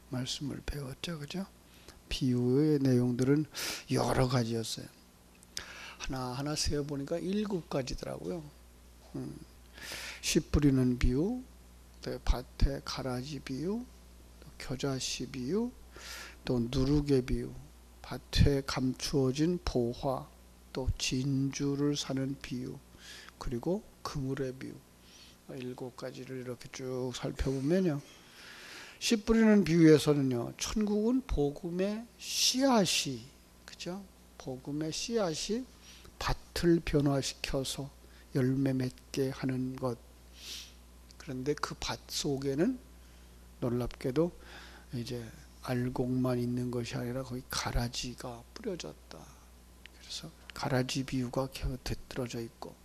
말씀을 배웠죠. 그죠? 비유의 내용들은 여러 가지였어요. 하나하나 세어보니까 7가지더라고요. 씨 뿌리는 비유, 또 밭에 가라지 비유, 또 겨자씨 비유, 또 누룩의 비유, 밭에 감추어진 보화, 또 진주를 사는 비유, 그리고 그물의 비유. 7가지를 이렇게 쭉 살펴보면요, 씨 뿌리는 비유에서는요, 천국은 복음의 씨앗이, 그죠? 복음의 씨앗이 밭을 변화시켜서 열매 맺게 하는 것. 그런데 그 밭 속에는 놀랍게도 이제 알곡만 있는 것이 아니라 거기 가라지가 뿌려졌다. 그래서 가라지 비유가 곁들여져 있고,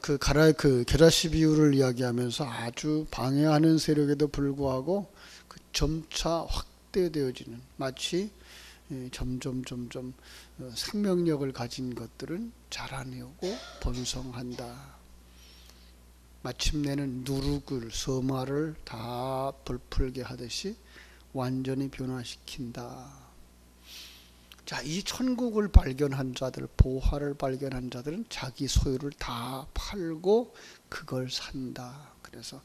그 겨자씨 비유를 이야기하면서 아주 방해하는 세력에도 불구하고 그 점차 확대되어지는, 마치 점점 생명력을 가진 것들은 자라내고 번성한다. 마침내는 누룩을, 서마를 다 불풀게 하듯이 완전히 변화시킨다. 자, 이 천국을 발견한 자들, 보화를 발견한 자들은 자기 소유를 다 팔고 그걸 산다. 그래서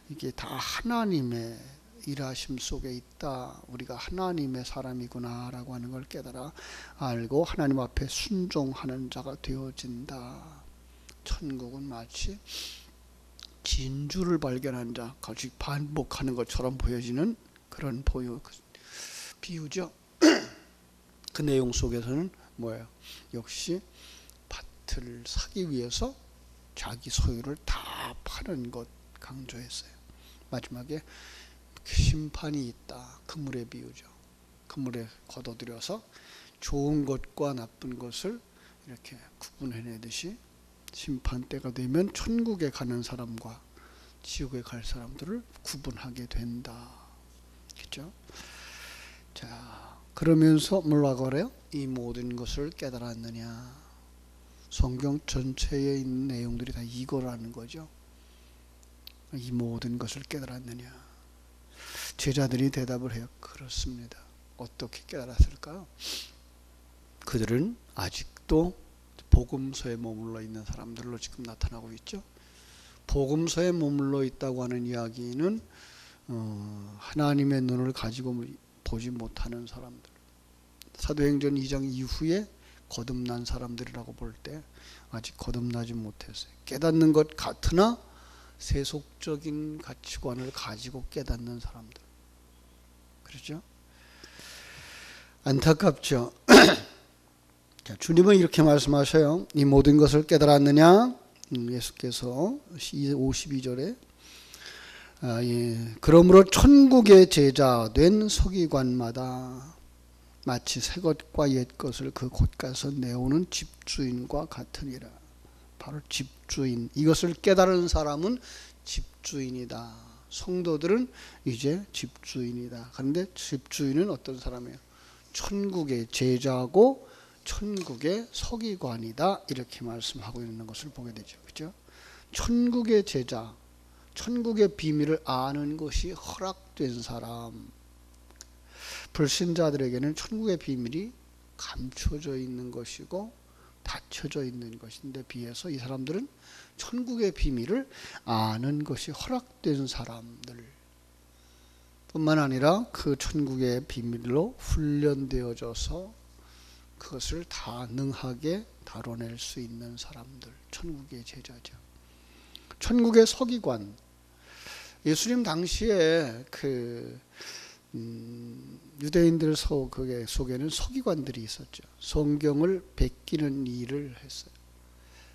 이게 다 하나님의 일하심 속에 있다. 우리가 하나님의 사람이구나 라고 하는 걸 깨달아 알고 하나님 앞에 순종하는 자가 되어진다. 천국은 마치 진주를 발견한 자, 같이 반복하는 것처럼 보여지는 그런 비유죠. 그 내용 속에서는 뭐예요? 역시 밭을 사기 위해서 자기 소유를 다 파는 것 강조했어요. 마지막에 심판이 있다. 그물의 비유죠. 그물에 걷어들여서 좋은 것과 나쁜 것을 이렇게 구분해내듯이 심판 때가 되면 천국에 가는 사람과 지옥에 갈 사람들을 구분하게 된다. 그렇죠? 자, 그러면서 뭐라고 그래요? 이 모든 것을 깨달았느냐. 성경 전체에 있는 내용들이 다 이거라는 거죠. 이 모든 것을 깨달았느냐. 제자들이 대답을 해요. 그렇습니다. 어떻게 깨달았을까요? 그들은 아직도 복음서에 머물러 있는 사람들로 지금 나타나고 있죠. 복음서에 머물러 있다고 하는 이야기는 하나님의 눈을 가지고 보지 못하는 사람들, 사도행전 2장 이후에 거듭난 사람들이라고 볼 때 아직 거듭나지 못했어요. 깨닫는 것 같으나 세속적인 가치관을 가지고 깨닫는 사람들. 그렇죠? 안타깝죠. 자, 주님은 이렇게 말씀하셔요. 이 모든 것을 깨달았느냐? 예수께서 52절에 그러므로 천국의 제자 된 서기관마다 마치 새 것과 옛 것을 그 곳 가서 내오는 집주인과 같으니라. 바로 집주인, 이것을 깨달은 사람은 집주인이다. 성도들은 이제 집주인이다. 그런데 집주인은 어떤 사람이에요? 천국의 제자고 천국의 서기관이다. 이렇게 말씀하고 있는 것을 보게 되죠. 그렇죠? 천국의 제자, 천국의 비밀을 아는 것이 허락된 사람. 불신자들에게는 천국의 비밀이 감춰져 있는 것이고 닫혀져 있는 것인데 비해서 이 사람들은 천국의 비밀을 아는 것이 허락된 사람들 뿐만 아니라 그 천국의 비밀로 훈련되어져서 그것을 다 능하게 다뤄낼 수 있는 사람들, 천국의 제자죠. 천국의 서기관, 예수님 당시에 유대인들 속에는 서기관들이 있었죠. 성경을 베끼는 일을 했어요.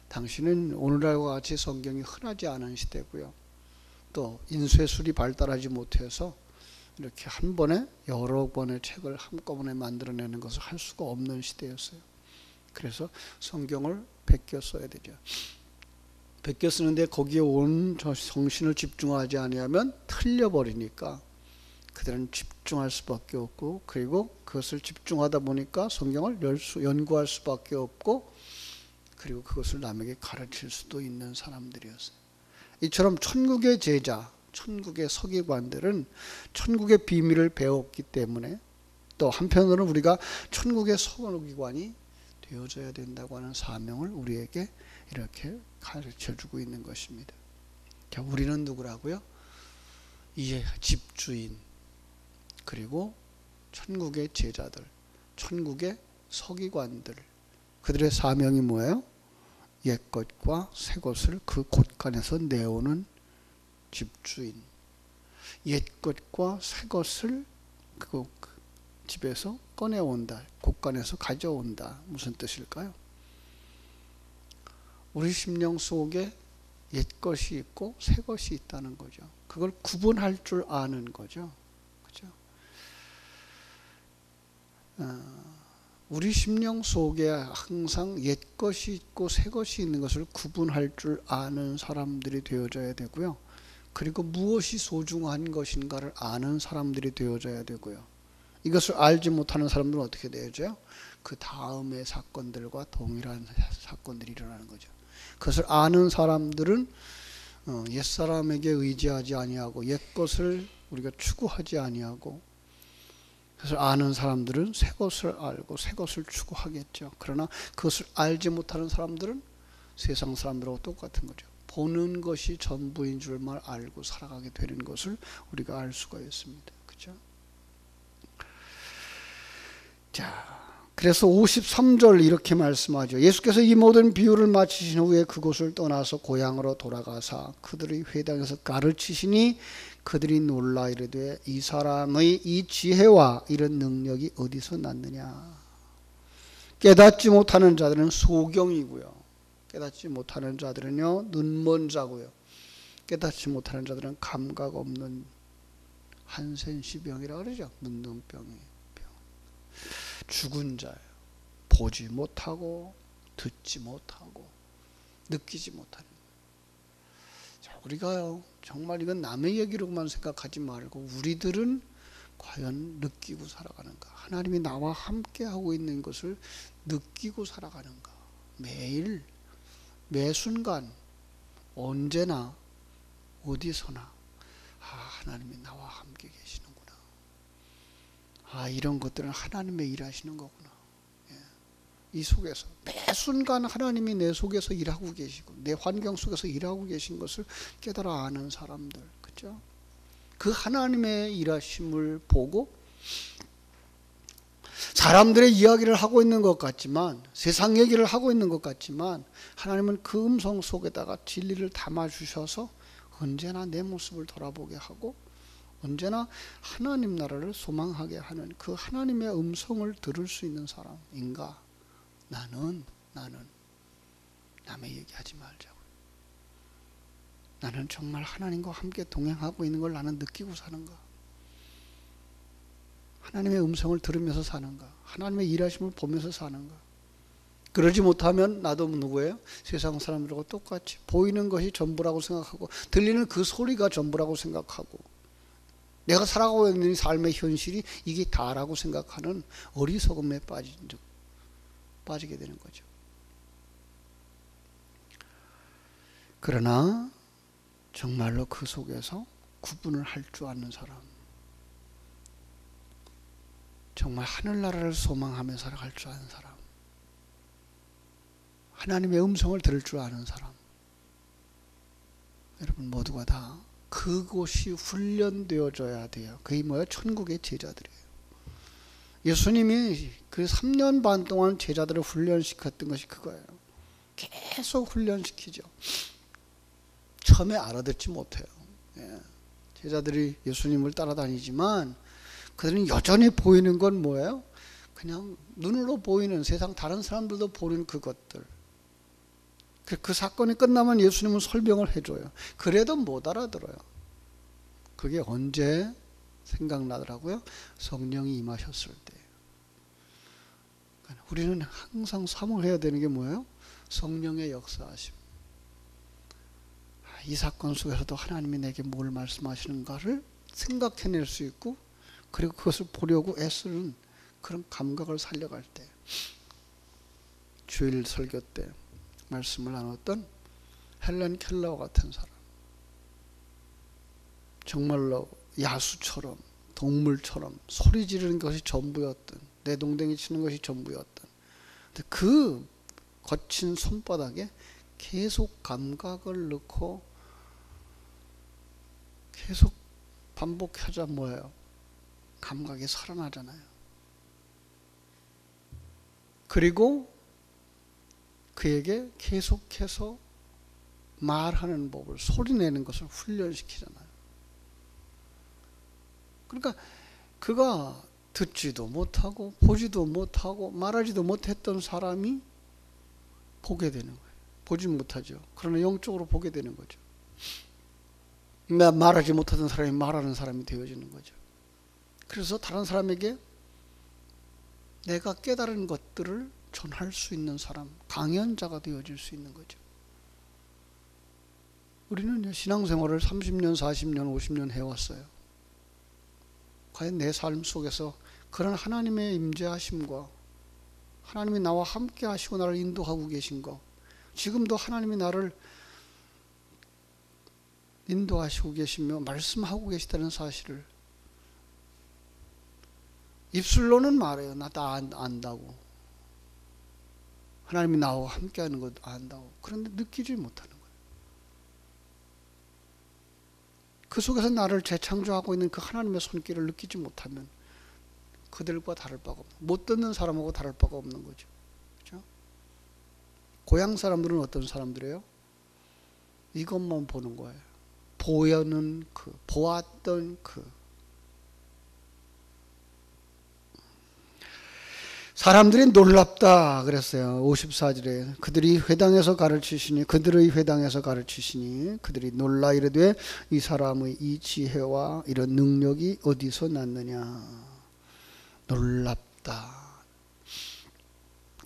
당시는 오늘날과 같이 성경이 흔하지 않은 시대고요. 또 인쇄술이 발달하지 못해서 이렇게 한 번에 여러 권의 책을 한꺼번에 만들어내는 것을 할 수가 없는 시대였어요. 그래서 성경을 베껴 써야 되죠. 베껴 쓰는데 거기에 온 정신을 집중하지 아니하면 틀려버리니까 그들은 집중할 수밖에 없고, 그리고 그것을 집중하다 보니까 성경을 연구할 수밖에 없고, 그리고 그것을 남에게 가르칠 수도 있는 사람들이었어요. 이처럼 천국의 제자, 천국의 서기관들은 천국의 비밀을 배웠기 때문에 또 한편으로는 우리가 천국의 서기관이 되어져야 된다고 하는 사명을 우리에게 이렇게 가르쳐주고 있는 것입니다. 자, 우리는 누구라고요? 이제 집주인, 그리고 천국의 제자들, 천국의 서기관들, 그들의 사명이 뭐예요? 옛것과 새것을 그 곳간에서 내오는 집주인, 옛것과 새것을 그 집에서 꺼내온다, 곳간에서 가져온다. 무슨 뜻일까요? 우리 심령 속에 옛것이 있고 새것이 있다는 거죠. 그걸 구분할 줄 아는 거죠. 그죠? 우리 심령 속에 항상 옛것이 있고 새것이 있는 것을 구분할 줄 아는 사람들이 되어져야 되고요. 그리고 무엇이 소중한 것인가를 아는 사람들이 되어져야 되고요. 이것을 알지 못하는 사람들은 어떻게 되어져요? 그 다음의 사건들과 동일한 사건들이 일어나는 거죠. 그것을 아는 사람들은 옛사람에게 의지하지 아니하고 옛것을 우리가 추구하지 아니하고, 그것을 아는 사람들은 새것을 알고 새것을 추구하겠죠. 그러나 그것을 알지 못하는 사람들은 세상 사람들하고 똑같은 거죠. 보는 것이 전부인 줄만 알고 살아가게 되는 것을 우리가 알 수가 있습니다. 그죠? 자, 그래서 53절 이렇게 말씀하죠. 예수께서 이 모든 비유를 마치신 후에 그곳을 떠나서 고향으로 돌아가사 그들의 회당에서 가르치시니 그들이 놀라 이르되 이 사람의 이 지혜와 이런 능력이 어디서 났느냐. 깨닫지 못하는 자들은 소경이고요. 깨닫지 못하는 자들은요, 눈먼 자고요. 깨닫지 못하는 자들은 감각 없는 한센시병이라 그러죠. 문둥병이. 죽은 자예요. 보지 못하고 듣지 못하고 느끼지 못하는. 자, 우리가요 정말 이건 남의 얘기로만 생각하지 말고 우리들은 과연 느끼고 살아가는가? 하나님이 나와 함께 하고 있는 것을 느끼고 살아가는가? 매일 매 순간 언제나 어디서나 하나님이 나와 함께 계시는구나. 이런 것들은 하나님의 일하시는 거구나. 이 속에서 매 순간 하나님이 내 속에서 일하고 계시고 내 환경 속에서 일하고 계신 것을 깨달아 아는 사람들, 그죠? 그 하나님의 일하심을 보고 사람들의 이야기를 하고 있는 것 같지만, 세상 얘기를 하고 있는 것 같지만, 하나님은 그 음성 속에다가 진리를 담아주셔서 언제나 내 모습을 돌아보게 하고 언제나 하나님 나라를 소망하게 하는 그 하나님의 음성을 들을 수 있는 사람인가? 나는 남의 얘기하지 말자고. 나는 정말 하나님과 함께 동행하고 있는 걸 나는 느끼고 사는가? 하나님의 음성을 들으면서 사는가? 하나님의 일하심을 보면서 사는가? 그러지 못하면 나도 누구예요? 세상 사람들하고 똑같이 보이는 것이 전부라고 생각하고 들리는 그 소리가 전부라고 생각하고 내가 살아가고 있는 삶의 현실이 이게 다라고 생각하는 어리석음에 빠지게 되는 거죠. 그러나 정말로 그 속에서 구분을 할 줄 아는 사람, 정말 하늘나라를 소망하며 살아갈 줄 아는 사람, 하나님의 음성을 들을 줄 아는 사람, 여러분 모두가 다 그곳이 훈련되어져야 돼요. 그게 뭐예요? 천국의 제자들이에요. 예수님이 그 3년 반 동안 제자들을 훈련시켰던 것이 그거예요. 계속 훈련시키죠. 처음에 알아듣지 못해요. 제자들이 예수님을 따라다니지만 그들은 여전히 보이는 건 뭐예요? 그냥 눈으로 보이는 세상 다른 사람들도 보는 그것들. 그 사건이 끝나면 예수님은 설명을 해줘요. 그래도 못 알아들어요. 그게 언제 생각나더라고요? 성령이 임하셨을 때. 우리는 항상 사모해야 되는 게 뭐예요? 성령의 역사하심. 이 사건 속에서도 하나님이 내게 뭘 말씀하시는가를 생각해낼 수 있고, 그리고 그것을 보려고 애쓰는 그런 감각을 살려갈 때, 주일 설교 때 말씀을 나눴던 헬렌 켈러와 같은 사람, 정말로 야수처럼 동물처럼 소리 지르는 것이 전부였던, 내동댕이 치는 것이 전부였던, 근데 그 거친 손바닥에 계속 감각을 넣고 계속 반복하자 뭐예요? 감각이 살아나잖아요. 그리고 그에게 계속해서 말하는 법을, 소리내는 것을 훈련시키잖아요. 그러니까 그가 듣지도 못하고 보지도 못하고 말하지도 못했던 사람이 보게 되는 거예요. 보지 못하죠. 그러나 영적으로 보게 되는 거죠. 말하지 못하던 사람이 말하는 사람이 되어지는 거죠. 그래서 다른 사람에게 내가 깨달은 것들을 전할 수 있는 사람, 강연자가 되어질 수 있는 거죠. 우리는 신앙생활을 30년, 40년, 50년 해왔어요. 과연 내 삶 속에서 그런 하나님의 임재하심과 하나님이 나와 함께 하시고 나를 인도하고 계신 것, 지금도 하나님이 나를 인도하시고 계시며 말씀하고 계시다는 사실을 입술로는 말해요. 나 다 안다고. 하나님이 나와 함께하는 것 안다고. 그런데 느끼지 못하는 거예요. 그 속에서 나를 재창조하고 있는 그 하나님의 손길을 느끼지 못하면 그들과 다를 바가 없는, 못 듣는 사람하고 다를 바가 없는 거죠. 그렇죠? 고향 사람들은 어떤 사람들이에요? 이것만 보는 거예요. 보였는 그, 보았던 그. 사람들이 놀랍다 그랬어요. 54절에 그들이 회당에서 가르치시니, 그들의 회당에서 가르치시니 그들이 놀라 이르되 이 사람의 이 지혜와 이런 능력이 어디서 났느냐. 놀랍다.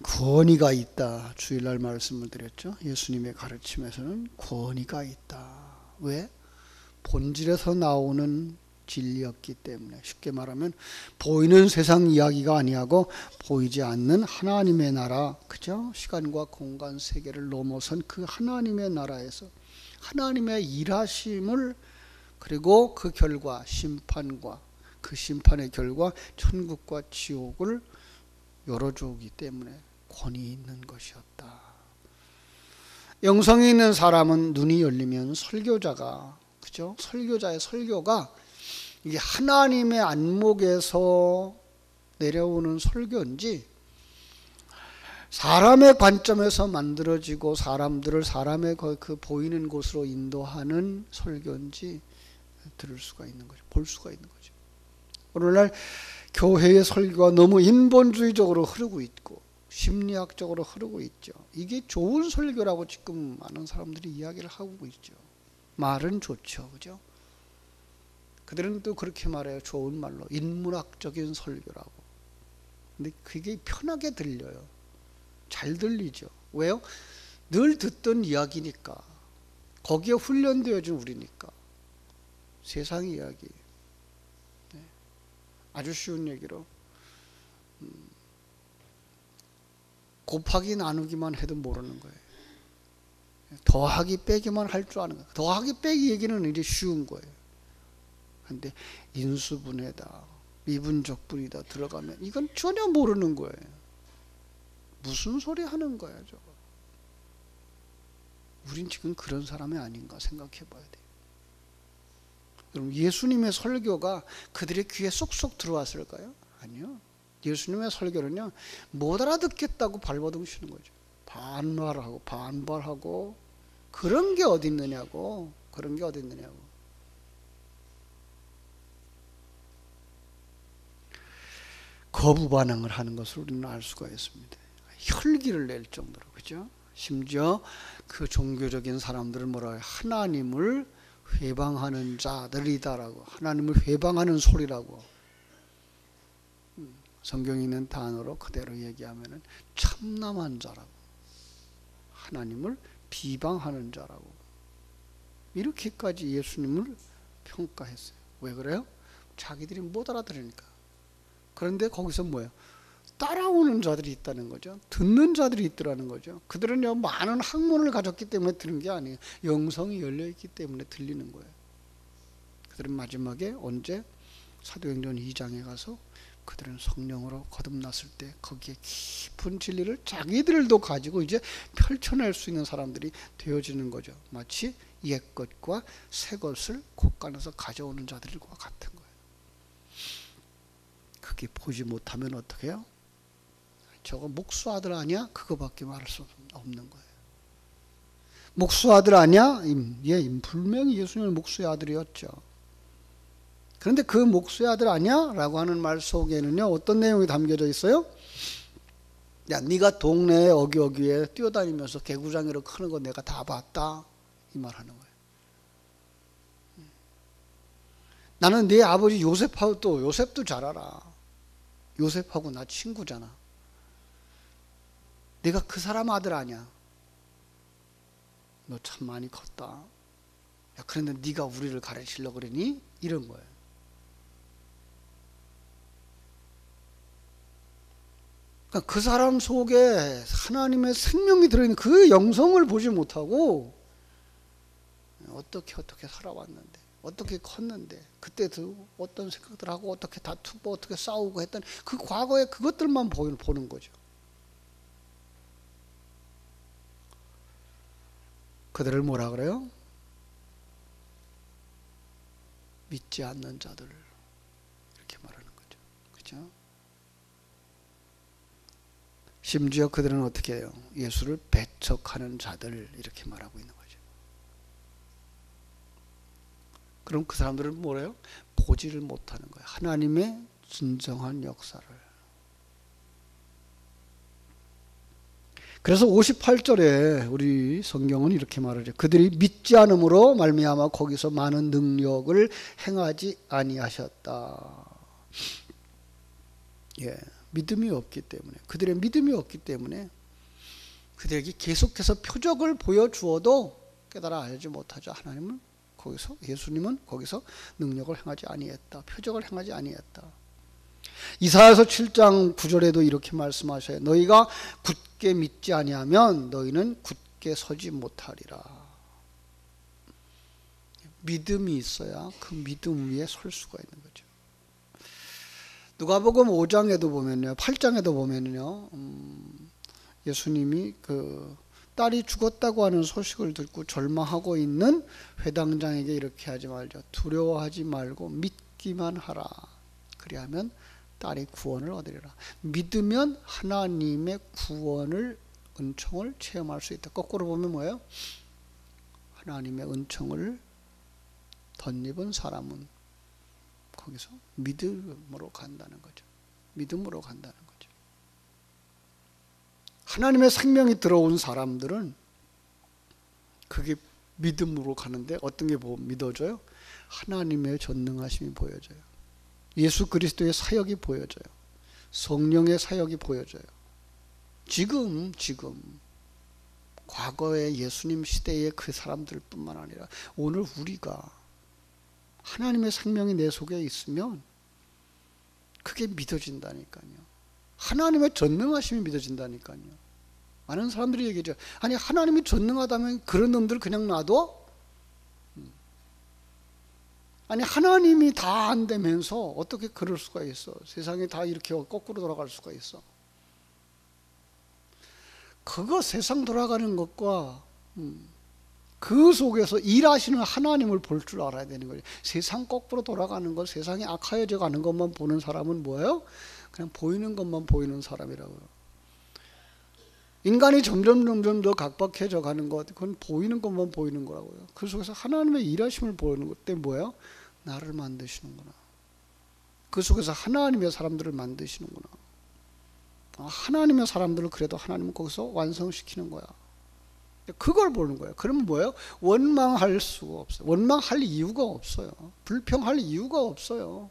권위가 있다. 주일날 말씀을 드렸죠. 예수님의 가르침에서는 권위가 있다. 왜? 본질에서 나오는 진리였기 때문에. 쉽게 말하면 보이는 세상 이야기가 아니하고 보이지 않는 하나님의 나라, 그죠? 시간과 공간 세계를 넘어선 그 하나님의 나라에서 하나님의 일하심을, 그리고 그 결과 심판과 그 심판의 결과 천국과 지옥을 열어주기 때문에 권위 있는 것이었다. 영성이 있는 사람은 눈이 열리면 설교자가, 그죠? 설교자의 설교가 이게 하나님의 안목에서 내려오는 설교인지 사람의 관점에서 만들어지고 사람들을 사람의 그 보이는 곳으로 인도하는 설교인지 들을 수가 있는 거죠. 볼 수가 있는 거죠. 오늘날 교회의 설교가 너무 인본주의적으로 흐르고 있고 심리학적으로 흐르고 있죠. 이게 좋은 설교라고 지금 많은 사람들이 이야기를 하고 있죠. 말은 좋죠. 그죠? 그들은 또 그렇게 말해요. 좋은 말로 인문학적인 설교라고. 근데 그게 편하게 들려요. 잘 들리죠. 왜요? 늘 듣던 이야기니까. 거기에 훈련되어진 우리니까. 세상 이야기. 네. 아주 쉬운 얘기로 곱하기 나누기만 해도 모르는 거예요. 더하기 빼기만 할 줄 아는 거예요. 더하기 빼기 얘기는 이제 쉬운 거예요. 근데 인수분해다, 미분적분이다 들어가면 이건 전혀 모르는 거예요. 무슨 소리 하는 거야 저거. 우린 지금 그런 사람이 아닌가 생각해 봐야 돼요. 여러분, 예수님의 설교가 그들의 귀에 쏙쏙 들어왔을까요? 아니요. 예수님의 설교는요, 못 알아듣겠다고 발버둥치는 거죠. 반말하고 반발하고. 그런 게 어디 있느냐고. 그런 게 어디 있느냐고. 거부 반응을 하는 것을 우리는 알 수가 있습니다. 혈기를 낼 정도로. 그죠? 심지어 그 종교적인 사람들은 뭐라고 해요? 하나님을 회방하는 자들이다라고. 하나님을 회방하는 소리라고. 성경에 있는 단어로 그대로 얘기하면은 참남한 자라고. 하나님을 비방하는 자라고. 이렇게까지 예수님을 평가했어요. 왜 그래요? 자기들이 못 알아들으니까. 그런데 거기서 뭐예요? 따라오는 자들이 있다는 거죠. 듣는 자들이 있더라는 거죠. 그들은요, 많은 학문을 가졌기 때문에 들은 게 아니에요. 영성이 열려있기 때문에 들리는 거예요. 그들은 마지막에 언제? 사도행전 2장에 가서 그들은 성령으로 거듭났을 때 거기에 깊은 진리를 자기들도 가지고 이제 펼쳐낼 수 있는 사람들이 되어지는 거죠. 마치 옛것과 새것을 곳간에서 가져오는 자들과 같은 거예요. 그게 보지 못하면 어떻게 해요? 저거 목수 아들 아니야? 그거밖에 말할 수 없는 거예요. 목수 아들 아니야? 분명히 예수님은 목수의 아들이었죠. 그런데 그 목수의 아들 아니야? 라고 하는 말 속에는요, 어떤 내용이 담겨져 있어요? 야, 네가 동네에 어기어기에 뛰어다니면서 개구장이로 크는 거 내가 다 봤다. 이 말 하는 거예요. 나는 네 아버지 요셉도 잘 알아. 요셉하고 나 친구잖아. 네가 그 사람 아들 아니야. 너 참 많이 컸다. 야, 그런데 네가 우리를 가르치려고 그러니? 이런 거예요. 그러니까 그 사람 속에 하나님의 생명이 들어있는 그 영성을 보지 못하고 어떻게 살아왔는데, 어떻게 컸는데, 그때 어떤 생각들 하고 어떻게 다투고 어떻게 싸우고 했던 그 과거의 그것들만 보는 거죠. 그들을 뭐라 그래요? 믿지 않는 자들, 이렇게 말하는 거죠. 그렇죠? 심지어 그들은 어떻게 해요? 예수를 배척하는 자들, 이렇게 말하고 있는 거죠. 그럼 그 사람들은 뭐래요? 보지를 못하는 거예요. 하나님의 진정한 역사를. 그래서 58절에 우리 성경은 이렇게 말하죠. 그들이 믿지 않음으로 말미암아 거기서 많은 능력을 행하지 아니하셨다. 예, 믿음이 없기 때문에, 그들의 믿음이 없기 때문에 그들에게 계속해서 표적을 보여주어도 깨달아 알지 못하죠. 하나님은 거기서, 예수님은 거기서 능력을 행하지 아니했다. 표적을 행하지 아니했다. 이사야서 7장 9절에도 이렇게 말씀하셔요. 너희가 굳게 믿지 아니하면 너희는 굳게 서지 못하리라. 믿음이 있어야 그 믿음 위에 설 수가 있는 거죠. 누가복음 5장에도 보면요, 8장에도 보면요, 예수님이 그 딸이 죽었다고 하는 소식을 듣고 절망하고 있는 회당장에게 이렇게 하지 말죠. 두려워하지 말고 믿기만 하라. 그리하면 딸이 구원을 얻으리라. 믿으면 하나님의 구원을, 은총을 체험할 수 있다. 거꾸로 보면 뭐예요? 하나님의 은총을 덧입은 사람은 거기서 믿음으로 간다는 거죠. 믿음으로 간다는 거죠. 하나님의 생명이 들어온 사람들은 그게 믿음으로 가는데 어떤 게 믿어져요? 하나님의 전능하심이 보여져요. 예수 그리스도의 사역이 보여져요. 성령의 사역이 보여져요. 지금 과거의 예수님 시대의 그 사람들뿐만 아니라 오늘 우리가 하나님의 생명이 내 속에 있으면 그게 믿어진다니까요. 하나님의 전능하심이 믿어진다니까요. 많은 사람들이 얘기하죠. 아니, 하나님이 전능하다면 그런 놈들 그냥 놔둬? 아니, 하나님이 다 안되면서 어떻게 그럴 수가 있어? 세상이 다 이렇게 거꾸로 돌아갈 수가 있어? 그거 세상 돌아가는 것과 그 속에서 일하시는 하나님을 볼 줄 알아야 되는 거예요. 세상 거꾸로 돌아가는 것, 세상이 악하여져 가는 것만 보는 사람은 뭐예요? 그냥 보이는 것만 보이는 사람이라고요. 인간이 점점 더 각박해져 가는 것, 그건 보이는 것만 보이는 거라고요. 그 속에서 하나님의 일하심을 보이는 것 때문에 뭐예요? 나를 만드시는구나. 그 속에서 하나님의 사람들을 만드시는구나. 하나님의 사람들을 그래도 하나님은 거기서 완성시키는 거야. 그걸 보는 거예요. 그러면 뭐예요? 원망할 수가 없어요. 원망할 이유가 없어요. 불평할 이유가 없어요.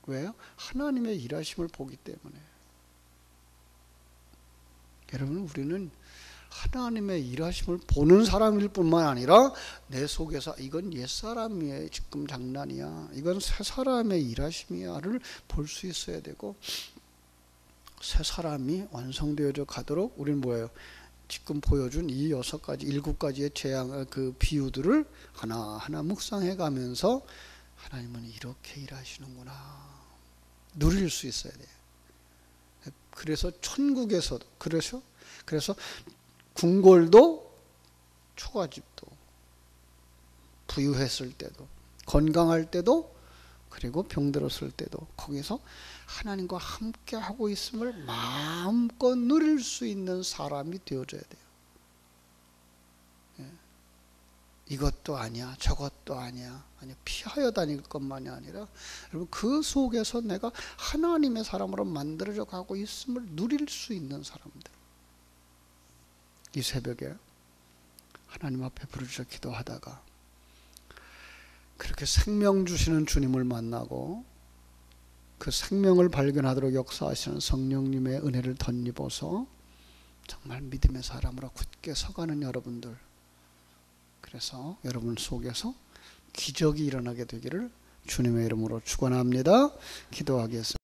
왜요? 하나님의 일하심을 보기 때문에. 여러분, 우리는 하나님의 일하심을 보는 사람일 뿐만 아니라 내 속에서 이건 옛사람의 지금 장난이야, 이건 새사람의 일하심이야를 볼 수 있어야 되고, 새사람이 완성되어져 가도록 우리는 뭐예요? 지금 보여준 이 6가지, 7가지의 재앙, 그 비유들을 하나하나 묵상해 가면서 하나님은 이렇게 일하시는구나 누릴 수 있어야 돼요. 그래서 천국에서도 그래서 궁궐도 초가집도 부유했을 때도 건강할 때도 그리고 병들었을 때도 거기서 하나님과 함께 하고 있음을 마음껏 누릴 수 있는 사람이 되어져야 돼요. 이것도 아니야 저것도 아니야 피하여 다닐 것만이 아니라 여러분 그 속에서 내가 하나님의 사람으로 만들어져 가고 있음을 누릴 수 있는 사람들, 이 새벽에 하나님 앞에 부르짖어 기도하다가 그렇게 생명 주시는 주님을 만나고 그 생명을 발견하도록 역사하시는 성령님의 은혜를 덧입어서 정말 믿음의 사람으로 굳게 서가는 여러분들, 그래서 여러분 속에서 기적이 일어나게 되기를 주님의 이름으로 축원합니다. 기도하겠습니다.